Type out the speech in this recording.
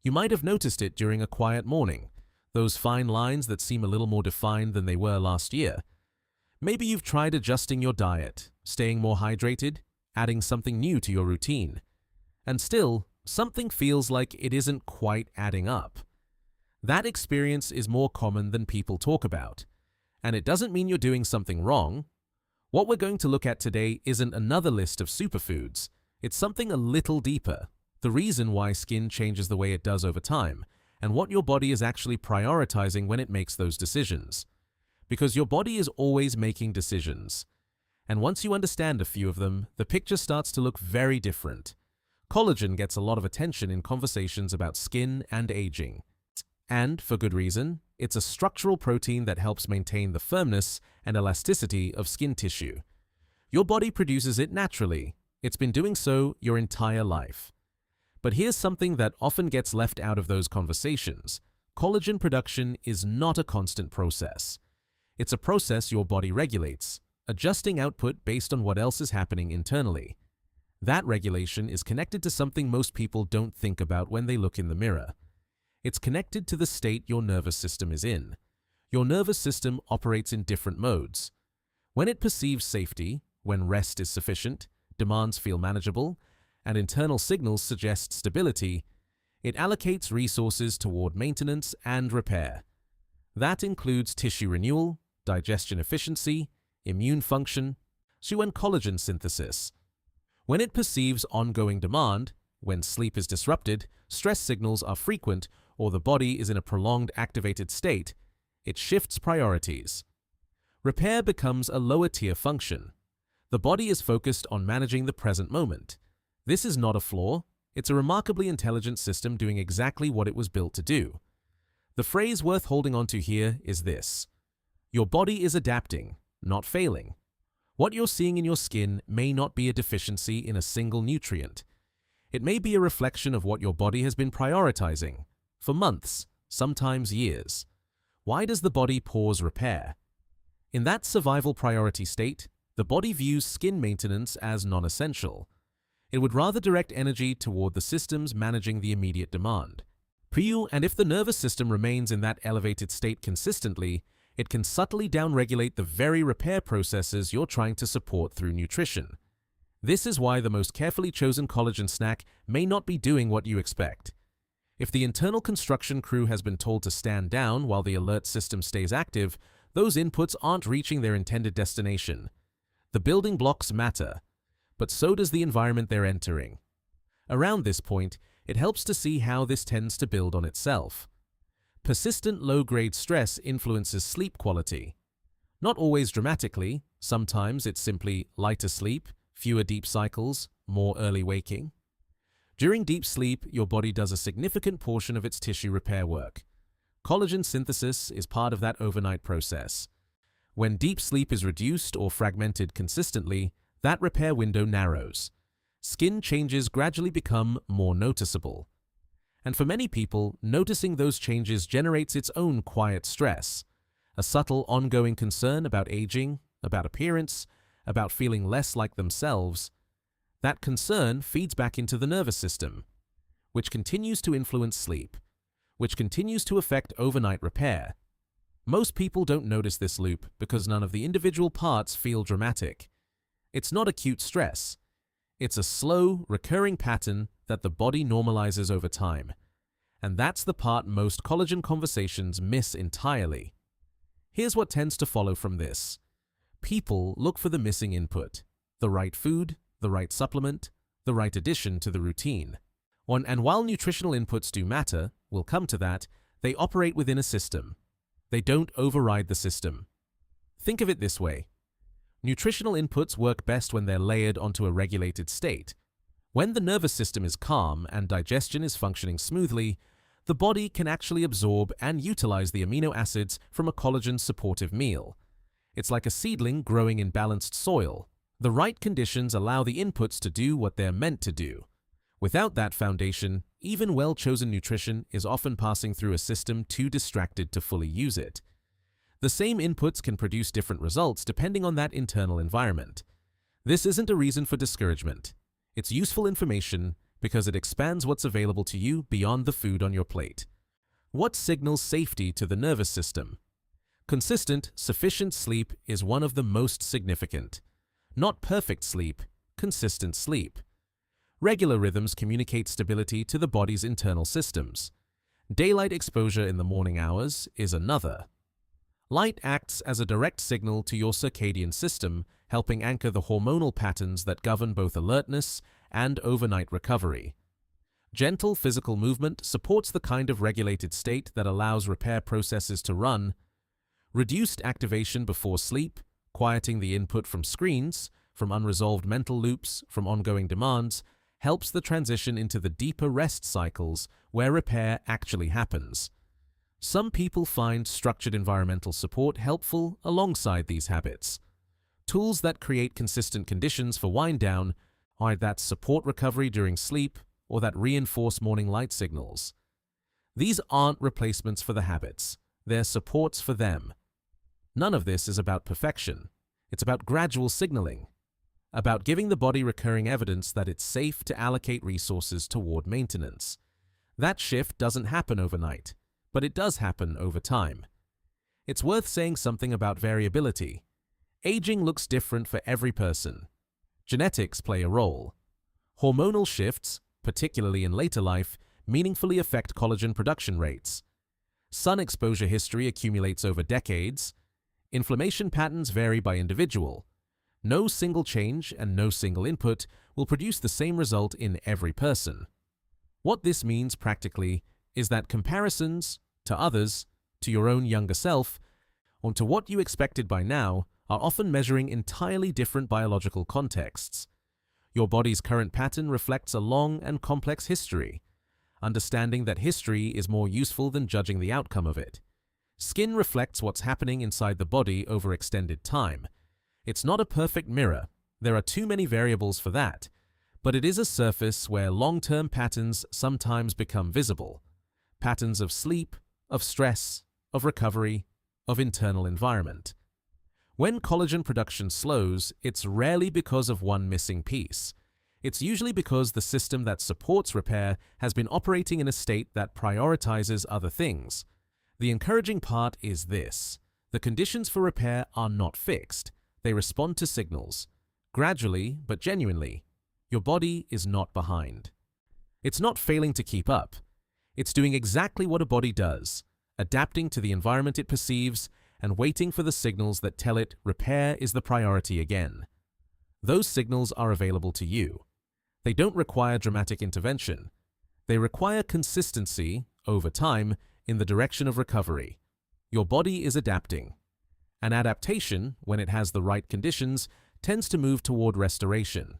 You might have noticed it during a quiet morning, those fine lines that seem a little more defined than they were last year. Maybe you've tried adjusting your diet, staying more hydrated, adding something new to your routine. And still, something feels like it isn't quite adding up. That experience is more common than people talk about. And it doesn't mean you're doing something wrong. What we're going to look at today isn't another list of superfoods. It's something a little deeper. The reason why skin changes the way it does over time, and what your body is actually prioritizing when it makes those decisions. Because your body is always making decisions. And once you understand a few of them, the picture starts to look very different. Collagen gets a lot of attention in conversations about skin and aging. And, for good reason, it's a structural protein that helps maintain the firmness and elasticity of skin tissue. Your body produces it naturally. It's been doing so your entire life. But here's something that often gets left out of those conversations. Collagen production is not a constant process. It's a process your body regulates, adjusting output based on what else is happening internally. That regulation is connected to something most people don't think about when they look in the mirror. It's connected to the state your nervous system is in. Your nervous system operates in different modes. When it perceives safety, when rest is sufficient, demands feel manageable, and internal signals suggest stability, it allocates resources toward maintenance and repair. That includes tissue renewal, digestion efficiency, immune function, and collagen synthesis. When it perceives ongoing demand, when sleep is disrupted, stress signals are frequent, or the body is in a prolonged activated state, it shifts priorities. Repair becomes a lower-tier function. The body is focused on managing the present moment. This is not a flaw. It's a remarkably intelligent system doing exactly what it was built to do. The phrase worth holding on to here is this: your body is adapting, not failing. What you're seeing in your skin may not be a deficiency in a single nutrient. It may be a reflection of what your body has been prioritizing for months, sometimes years. Why does the body pause repair? In that survival priority state, the body views skin maintenance as non-essential. It would rather direct energy toward the systems managing the immediate demand. And if the nervous system remains in that elevated state consistently, it can subtly downregulate the very repair processes you're trying to support through nutrition. This is why the most carefully chosen collagen snack may not be doing what you expect. If the internal construction crew has been told to stand down while the alert system stays active, those inputs aren't reaching their intended destination. The building blocks matter, but so does the environment they're entering. Around this point, it helps to see how this tends to build on itself. Persistent low-grade stress influences sleep quality. Not always dramatically, sometimes it's simply lighter sleep, fewer deep cycles, more early waking. During deep sleep, your body does a significant portion of its tissue repair work. Collagen synthesis is part of that overnight process. When deep sleep is reduced or fragmented consistently, that repair window narrows. Skin changes gradually become more noticeable. And for many people, noticing those changes generates its own quiet stress, a subtle ongoing concern about aging, about appearance, about feeling less like themselves. That concern feeds back into the nervous system, which continues to influence sleep, which continues to affect overnight repair. Most people don't notice this loop because none of the individual parts feel dramatic. It's not acute stress. It's a slow, recurring pattern that the body normalizes over time. And that's the part most collagen conversations miss entirely. Here's what tends to follow from this. People look for the missing input, the right food, the right supplement, the right addition to the routine. And while nutritional inputs do matter, we'll come to that, they operate within a system. They don't override the system. Think of it this way. Nutritional inputs work best when they're layered onto a regulated state. When the nervous system is calm and digestion is functioning smoothly, the body can actually absorb and utilize the amino acids from a collagen-supportive meal. It's like a seedling growing in balanced soil. The right conditions allow the inputs to do what they're meant to do. Without that foundation, even well-chosen nutrition is often passing through a system too distracted to fully use it. The same inputs can produce different results depending on that internal environment. This isn't a reason for discouragement. It's useful information, because it expands what's available to you beyond the food on your plate. What signals safety to the nervous system? Consistent, sufficient sleep is one of the most significant. Not perfect sleep, consistent sleep. Regular rhythms communicate stability to the body's internal systems. Daylight exposure in the morning hours is another. Light acts as a direct signal to your circadian system, helping anchor the hormonal patterns that govern both alertness and overnight recovery. Gentle physical movement supports the kind of regulated state that allows repair processes to run. Reduced activation before sleep, quieting the input from screens, from unresolved mental loops, from ongoing demands, helps the transition into the deeper rest cycles where repair actually happens. Some people find structured environmental support helpful alongside these habits. Tools that create consistent conditions for wind down are that support recovery during sleep or that reinforce morning light signals. These aren't replacements for the habits, they're supports for them. None of this is about perfection. It's about gradual signaling, about giving the body recurring evidence that it's safe to allocate resources toward maintenance. That shift doesn't happen overnight, but it does happen over time. It's worth saying something about variability. Aging looks different for every person. Genetics play a role. Hormonal shifts, particularly in later life, meaningfully affect collagen production rates. Sun exposure history accumulates over decades. Inflammation patterns vary by individual. No single change and no single input will produce the same result in every person. What this means practically is that comparisons to others, to your own younger self, or to what you expected by now are often measuring entirely different biological contexts. Your body's current pattern reflects a long and complex history. Understanding that history is more useful than judging the outcome of it. Skin reflects what's happening inside the body over extended time. It's not a perfect mirror, there are too many variables for that, but it is a surface where long-term patterns sometimes become visible. Patterns of sleep, of stress, of recovery, of internal environment. When collagen production slows, it's rarely because of one missing piece. It's usually because the system that supports repair has been operating in a state that prioritizes other things. The encouraging part is this: the conditions for repair are not fixed. They respond to signals. Gradually, but genuinely. Your body is not behind. It's not failing to keep up. It's doing exactly what a body does, adapting to the environment it perceives and waiting for the signals that tell it repair is the priority again. Those signals are available to you. They don't require dramatic intervention. They require consistency, over time, in the direction of recovery. Your body is adapting. An adaptation, when it has the right conditions, tends to move toward restoration,